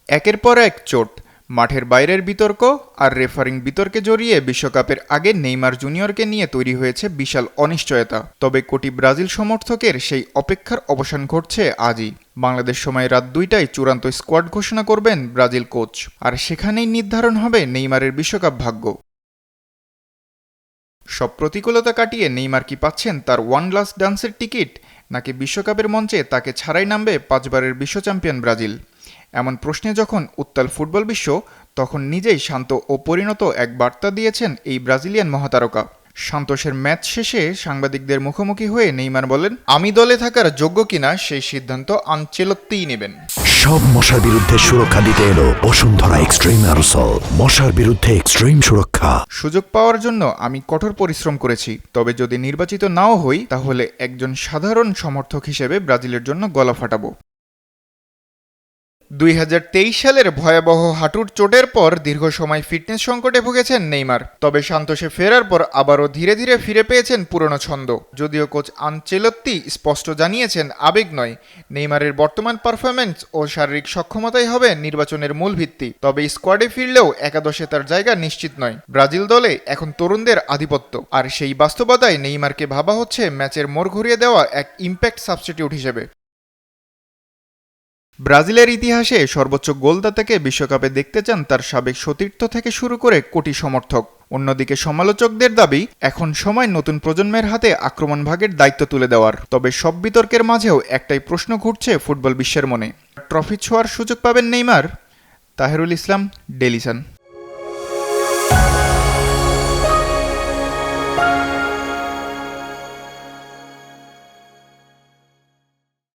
একের পর এক চোট, মাঠের বাইরের বিতর্ক আর রেফারিং বিতর্কে জড়িয়ে বিশ্বকাপের আগে নেইমার জুনিয়রকে নিয়ে তৈরি হয়েছে বিশাল অনিশ্চয়তা। তবে কোটি ব্রাজিল সমর্থকের সেই অপেক্ষার অবসান ঘটছে আজই। বাংলাদেশ সময় রাত 2টায় চূড়ান্ত স্কোয়াড ঘোষণা করবেন ব্রাজিল কোচ, আর সেখানেই নির্ধারণ হবে নেইমারের বিশ্বকাপ ভাগ্য। সব প্রতিকূলতা কাটিয়ে নেইমার কি পাচ্ছেন তার ওয়ান লাস্ট ডান্সের টিকিট, নাকি বিশ্বকাপের মঞ্চে তাকে ছাড়াই নামবে 5বারের বিশ্ব চ্যাম্পিয়ন ব্রাজিল? এমন প্রশ্নে যখন উত্তাল ফুটবল বিশ্ব, তখন নিজেই শান্ত ও পরিণত এক বার্তা দিয়েছেন এই ব্রাজিলিয়ান মহাতারকা। সান্তোসের ম্যাচ শেষে সাংবাদিকদের মুখোমুখি হয়ে নেইমার বলেন, আমি দলে থাকার যোগ্য কিনা সেই সিদ্ধান্ত আনচেলত্তিই নেবেন। সব মশার বিরুদ্ধে সুরক্ষা দিতে এলো বসুন্ধরা এক্সট্রিম অ্যারোসল, মশার বিরুদ্ধে এক্সট্রিম সুরক্ষা। সুযোগ পাওয়ার জন্য আমি কঠোর পরিশ্রম করেছি, তবে যদি নির্বাচিত নাও হই তাহলে একজন সাধারণ সমর্থক হিসেবে ব্রাজিলের জন্য গলা ফাটাবো। 2023 সালের ভয়াবহ হাঁটুর চোটের পর দীর্ঘ সময় ফিটনেস সংকটে ভুগেছেন নেইমার। তবে সান্তোসে ফেরার পর আবারও ধীরে ধীরে ফিরে পেয়েছেন পুরনো ছন্দ। যদিও কোচ আনচেলত্তি স্পষ্ট জানিয়েছেন আবেগ নয়, নেইমারের বর্তমান পারফরম্যান্স ও শারীরিক সক্ষমতাই হবে নির্বাচনের মূল ভিত্তি। তবে স্কোয়াডে ফিরলেও একাদশে তার জায়গা নিশ্চিত নয়। ব্রাজিল দলে এখন তরুণদের আধিপত্য, আর সেই বাস্তবতায় নেইমারকে ভাবা হচ্ছে ম্যাচের মোড় ঘুরিয়ে দেওয়া এক ইম্প্যাক্ট সাবস্টিটিউট হিসেবে। ব্রাজিলের ইতিহাসে সর্বোচ্চ গোলদাতাকে বিশ্বকাপে দেখতে চান তার সাবেক সতীর্থ থেকে শুরু করে কোটি সমর্থক। অন্যদিকে সমালোচকদের দাবি, এখন সময় নতুন প্রজন্মের হাতে আক্রমণ ভাগের দায়িত্ব তুলে দেওয়ার। তবে সব বিতর্কের মাঝেও একটাই প্রশ্ন ঘুরছে ফুটবল বিশ্বের মনে, ট্রফি ছোঁয়ার সুযোগ পাবেন নেইমার? তাহেরুল ইসলাম, ডেইলি সান।